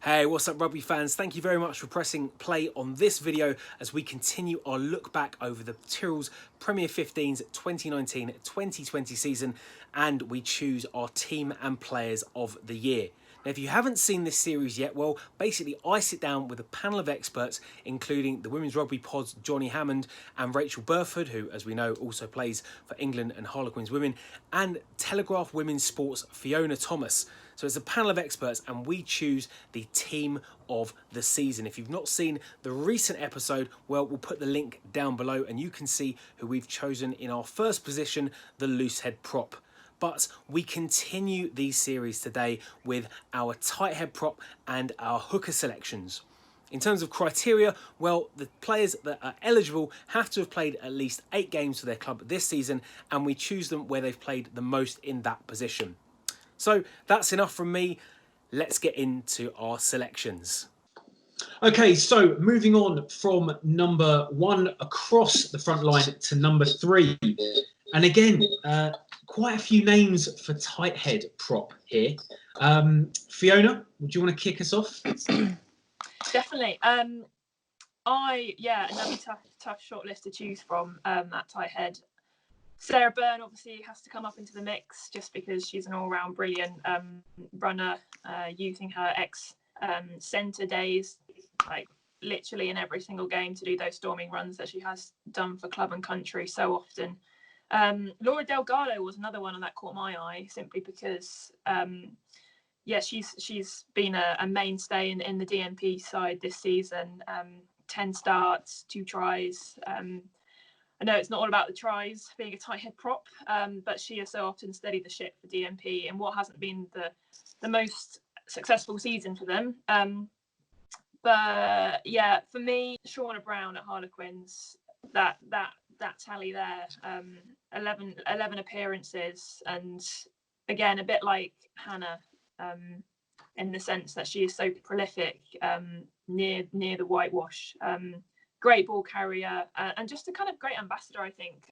Hey, what's up rugby fans? Thank you very much for pressing play on this video as we continue our look back over the Tyrrell's Premier 15's 2019-2020 season, and we choose our team and players of the year. Now, if you haven't seen this series yet, well, basically I sit down with a panel of experts, including the Women's Rugby Pod's Johnny Hammond and Rachel Burford, who, as we know, also plays for England and Harlequins Women, and Telegraph Women's Sports' Fiona Thomas. So it's a panel of experts and we choose the team of the season. If you've not seen the recent episode, well, we'll put the link down below and you can see who we've chosen in our first position, the Loosehead Prop. But we continue these series today with our Tighthead Prop and our Hooker selections. In terms of criteria, well, the players that are eligible have to have played at least 8 games for their club this season, and we choose them where they've played the most in that position. So that's enough from me. Let's get into our selections. Okay, so moving on from number 1 across the front line to number 3. And again, quite a few names for Tighthead Prop here. Fiona, would you want to kick us off? Definitely. Another tough short list to choose from, that Tighthead. Sarah Byrne obviously has to come up into the mix just because she's an all-round brilliant runner, using her centre days, like literally in every single game to do those storming runs that she has done for club and country so often. Laura Delgado was another one that caught my eye simply because, she's been a mainstay in the DNP side this season. 10 starts, 2 tries. I know it's not all about the tries being a Tighthead prop, but she has so often steadied the ship for DNP in what hasn't been the most successful season for them. But yeah, for me, Shauna Brown at Harlequins, that tally there, 11 appearances, and again a bit like Hannah, in the sense that she is so prolific near the whitewash. Great ball carrier, and just a kind of great ambassador, I think,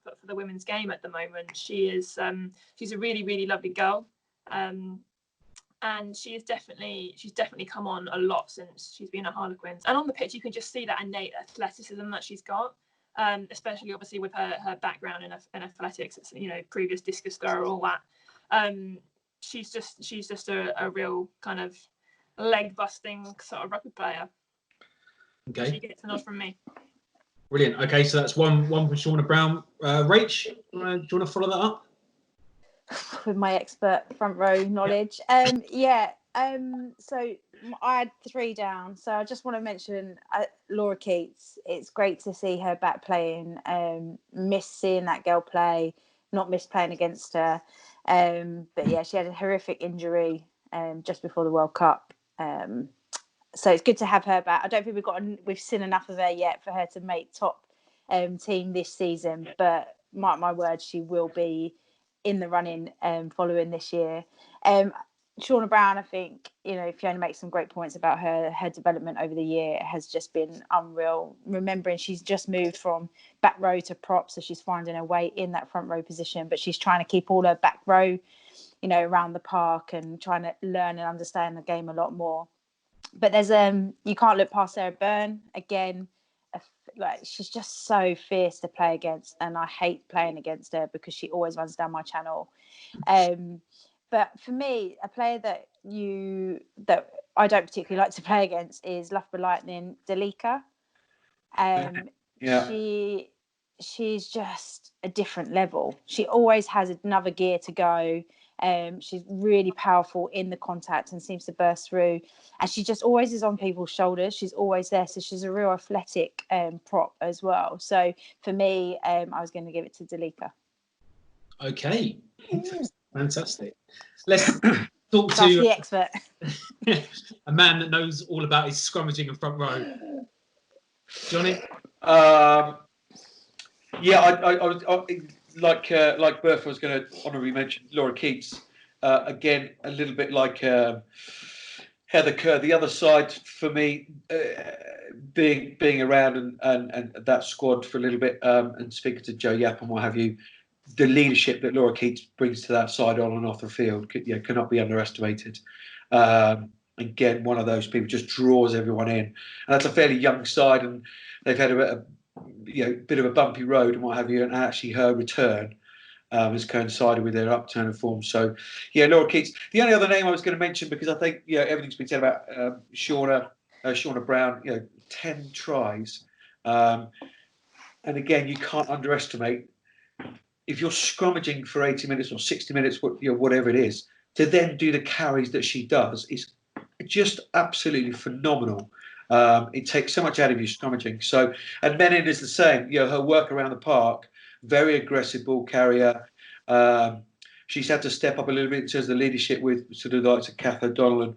for the women's game at the moment. She's a really, really lovely girl, and she's definitely come on a lot since she's been at Harlequins. And on the pitch, you can just see that innate athleticism that she's got, especially obviously with her background in athletics, previous discus thrower, all that. She's just a real kind of leg busting sort of rugby player. Okay. She gets a nod from me. Brilliant. Okay, so that's one from Shauna Brown. Rach, do you want to follow that up? With my expert front row knowledge. So I had 3 down. So I just want to mention Laura Keats. It's great to see her back playing. Miss seeing that girl play, not miss playing against her. But yeah, she had a horrific injury just before the World Cup. So it's good to have her back. I don't think we've seen enough of her yet for her to make top team this season. But mark my words, she will be in the running following this year. Shauna Brown, I think, Fiona makes some great points about her development over the year. It has just been unreal. Remembering she's just moved from back row to prop, so she's finding her way in that front row position. But she's trying to keep all her back row, around the park and trying to learn and understand the game a lot more. But there's you can't look past Sarah Byrne again. She's just so fierce to play against, and I hate playing against her because she always runs down my channel. But for me, a player that I don't particularly like to play against is Loughborough Lightning Dalika. She's just a different level. She always has another gear to go. She's really powerful in the contact and seems to burst through, and she just always is on people's shoulders. She's always there, so she's a real athletic prop as well. So for me, I was going to give it to Dalika. Okay, fantastic. Let's talk That's to the expert. a man that knows all about his scrummaging and front row. Johnny? I like Bertha was going to honourably mention Laura Keats. Again, a little bit like Heather Kerr. The other side for me, being around and that squad for a little bit, and speaking to Joe Yapp and what have you, the leadership that Laura Keats brings to that side on and off the field cannot be underestimated. again, one of those people just draws everyone in. And that's a fairly young side, and they've had a bit of a bumpy road and what have you. And actually, her return has coincided with their upturn of form. So, yeah, Laura Keats. The only other name I was going to mention, because I think everything's been said about Shauna Brown. 10 tries, and again, you can't underestimate, if you're scrummaging for 80 minutes or 60 minutes, whatever it is, to then do the carries that she does is just absolutely phenomenal. It takes so much out of you scrummaging. So, and Menin is the same. Her work around the park, very aggressive ball carrier. She's had to step up a little bit in terms of the leadership with sort of the likes of Kath O'Donnell and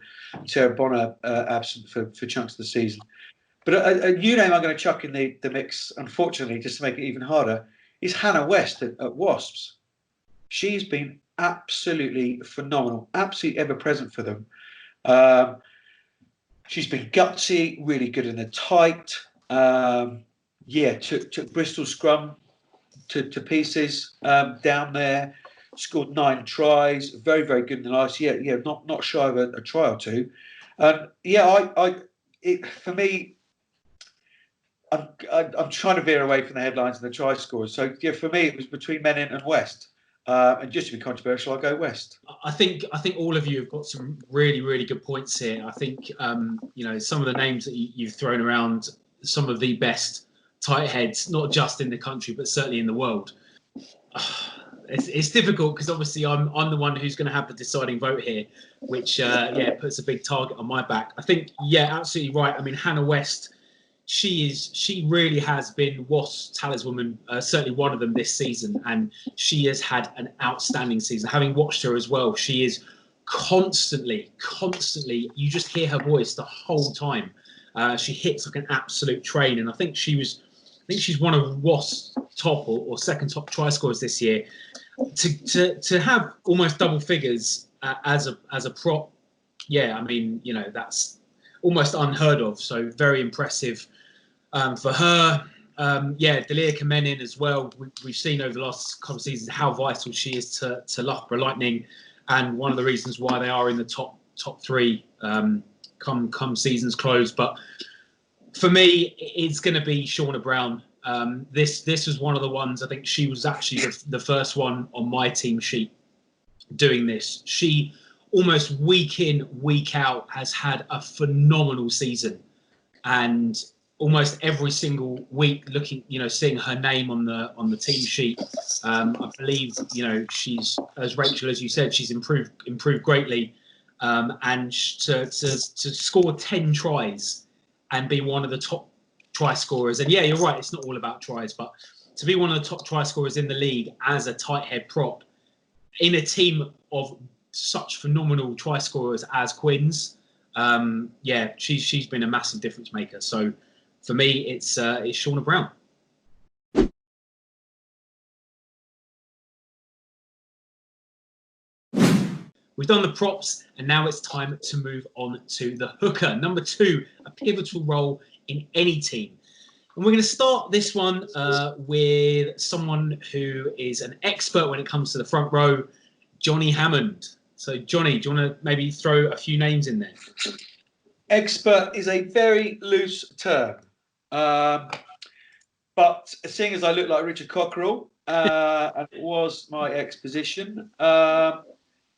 Sarah Bonner absent for chunks of the season. But a new name I'm going to chuck in the mix, unfortunately, just to make it even harder, is Hannah West at Wasps. She's been absolutely phenomenal, absolutely ever present for them. She's been gutsy, really good in the tight. Took Bristol scrum to pieces down there. Scored 9 tries, very, very good in the ice. Not shy of a try or two. For me, I'm trying to veer away from the headlines and the try scores. So for me, it was between Menin and West. And just to be controversial, I'll go West. I think all of you have got some really, really good points here. I think some of the names that you've thrown around, some of the best tight heads, not just in the country but certainly in the world. It's difficult because obviously I'm the one who's going to have the deciding vote here, which puts a big target on my back. I think absolutely right. I mean, Hannah West. She really has been Wasps' talisman, certainly one of them this season, and she has had an outstanding season. Having watched her as well, she is constantly, you just hear her voice the whole time. She hits like an absolute train, and I think she's one of Wasps' top or second top try scorers this year. To have almost double figures as a prop, that's almost unheard of. So very impressive for her. Delia Kamenin as well. We've seen over the last couple of seasons how vital she is to Loughborough Lightning, and one of the reasons why they are in the top 3 come season's close. But for me, it's going to be Shauna Brown. This was one of the ones. I think she was actually the first one on my team sheet doing this. She almost week in, week out has had a phenomenal season, and almost every single week seeing her name on the team sheet. I believe she's, as Rachel, as you said, she's improved greatly, and to score 10 tries and be one of the top try scorers. And you're right, it's not all about tries, but to be one of the top try scorers in the league as a tight head prop in a team of such phenomenal try scorers as Quins, she's been a massive difference maker. So for me, it's Shauna Brown. We've done the props, and now it's time to move on to the hooker. Number 2, a pivotal role in any team. And we're going to start this one with someone who is an expert when it comes to the front row, Johnny Hammond. So, Johnny, do you want to maybe throw a few names in there? Expert is a very loose term. But seeing as I look like Richard Cockerell, and it was my exposition,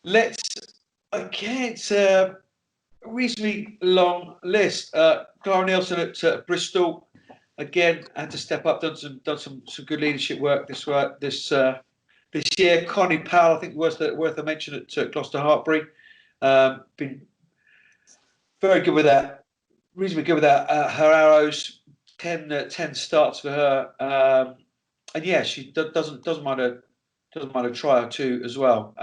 it's a reasonably long list. Clara Nielsen at Bristol, again, had to step up, done some good leadership work this year. Connie Powell, I think, worth a mention at Gloucester Hartbury. Been very good with that, reasonably good with that. Her arrows, 10 starts for her, and she doesn't mind a try or two as well.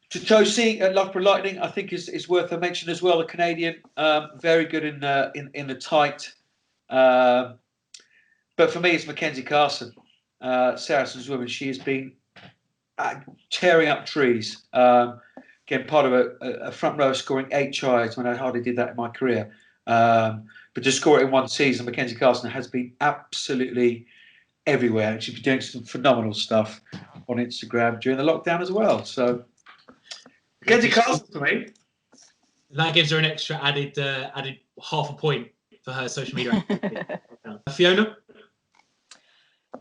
Totosi at Loughborough Lightning, I think, is worth a mention as well. The Canadian, very good in the tight. But for me, it's Mackenzie Carson, Saracens woman. She has been tearing up trees. Again, part of a front row scoring 8 tries when I hardly did that in my career. But to score it in one season, Mackenzie Carson has been absolutely everywhere. And she's been doing some phenomenal stuff on Instagram during the lockdown as well. So, Mackenzie Carson for me. That gives her an extra added half a point for her social media activity. Fiona?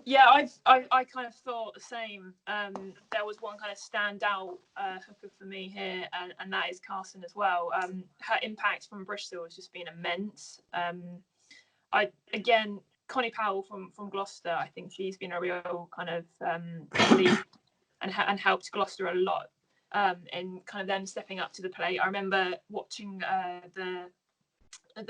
Yeah, I kind of thought the same. There was one kind of standout hooker for me here, and that is Carson as well. Her impact from Bristol has just been immense. Connie Powell from Gloucester, I think she's been a real kind of lead and helped Gloucester a lot in kind of them stepping up to the plate. I remember watching the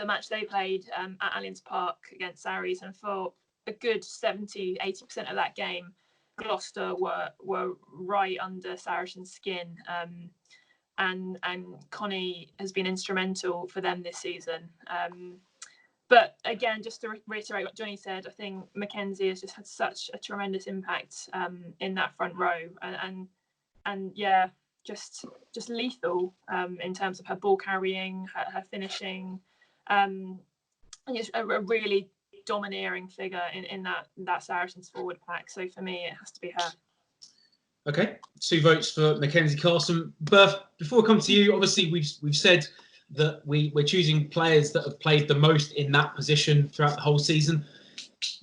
match they played at Allianz Park against Sarries, and for a good 70-80% of that game, Gloucester were right under Saracen's skin, and Connie has been instrumental for them this season. But again, just to reiterate what Johnny said, I think Mackenzie has just had such a tremendous impact in that front row, and yeah, just lethal in terms of her ball carrying, her finishing, and just a really domineering figure in that Saracens forward pack. So for me, it has to be her. Okay, 2 votes for Mackenzie Carson. Berth, before we come to you, obviously we've said that we're choosing players that have played the most in that position throughout the whole season.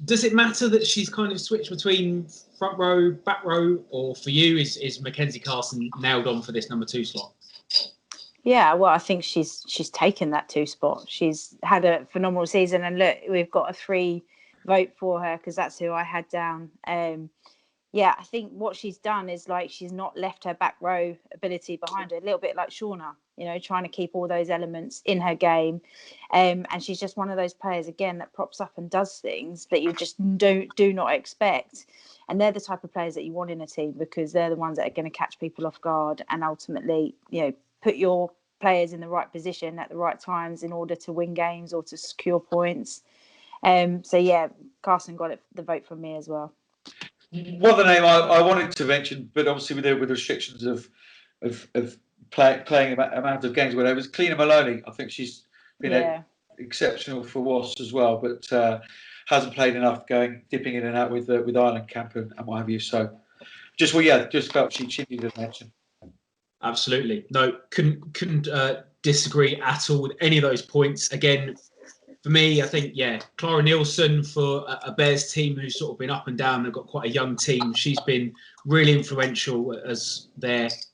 Does it matter that she's kind of switched between front row, back row, or for you is Mackenzie Carson nailed on for this number 2 slot? Yeah, well, I think she's taken that 2 spot. She's had a phenomenal season, and look, we've got a 3 vote for her because that's who I had down. Yeah, I think what she's done is like she's not left her back row ability behind her, a little bit like Shauna, trying to keep all those elements in her game. And she's just one of those players, again, that props up and does things that you just do not expect. And they're the type of players that you want in a team because they're the ones that are going to catch people off guard and ultimately, put your players in the right position at the right times in order to win games or to secure points. So, yeah, Carson got the vote from me as well. One of the name I wanted to mention, but obviously with the restrictions of playing amount of games, whatever, was Cleena Maloney. I think she's been exceptional for Wasps as well, but hasn't played enough, dipping in and out with Ireland camp and what have you. So just felt she needed a mention. Absolutely, no, couldn't disagree at all with any of those points. Again, for me, I think, Clara Nielsen for a Bears team who's sort of been up and down. They've got quite a young team. She's been really influential as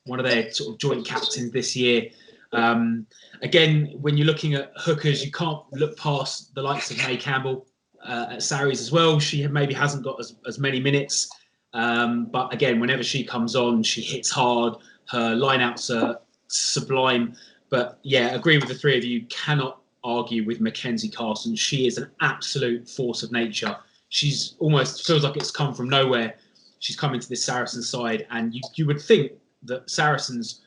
one of their sort of joint captains this year. Again, when you're looking at hookers, you can't look past the likes of May Campbell at Sarries as well. She maybe hasn't got as many minutes. But again, whenever she comes on, she hits hard. Her lineouts are sublime. But agree with the 3 of you. Cannot argue with Mackenzie Carson. She is an absolute force of nature. She's almost feels like it's come from nowhere. She's come into this Saracens side, and you would think that Saracens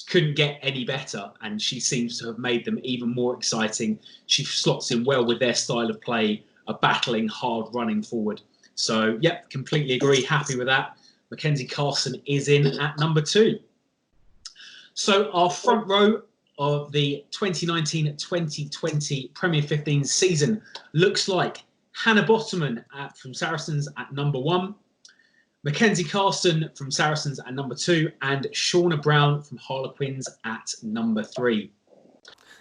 couldn't get any better, and she seems to have made them even more exciting. She slots in well with their style of play, a battling, hard running forward. So, completely agree. Happy with that. Mackenzie Carson is in at number 2. So our front row of the 2019-2020 Premier 15 season looks like Hannah Bottoman from Saracens at number 1, Mackenzie Carson from Saracens at number 2, and Shauna Brown from Harlequins at number 3.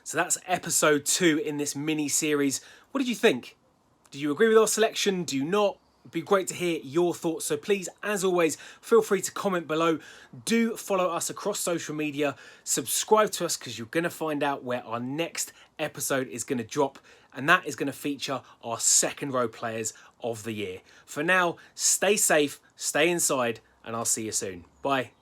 So that's episode 2 in this mini-series. What did you think? Do you agree with our selection? Do you not? It'd be great to hear your thoughts. So please, as always, feel free to comment below. Do follow us across social media. Subscribe to us because you're going to find out where our next episode is going to drop. And that is going to feature our second row players of the year. For now, stay safe, stay inside, and I'll see you soon. Bye.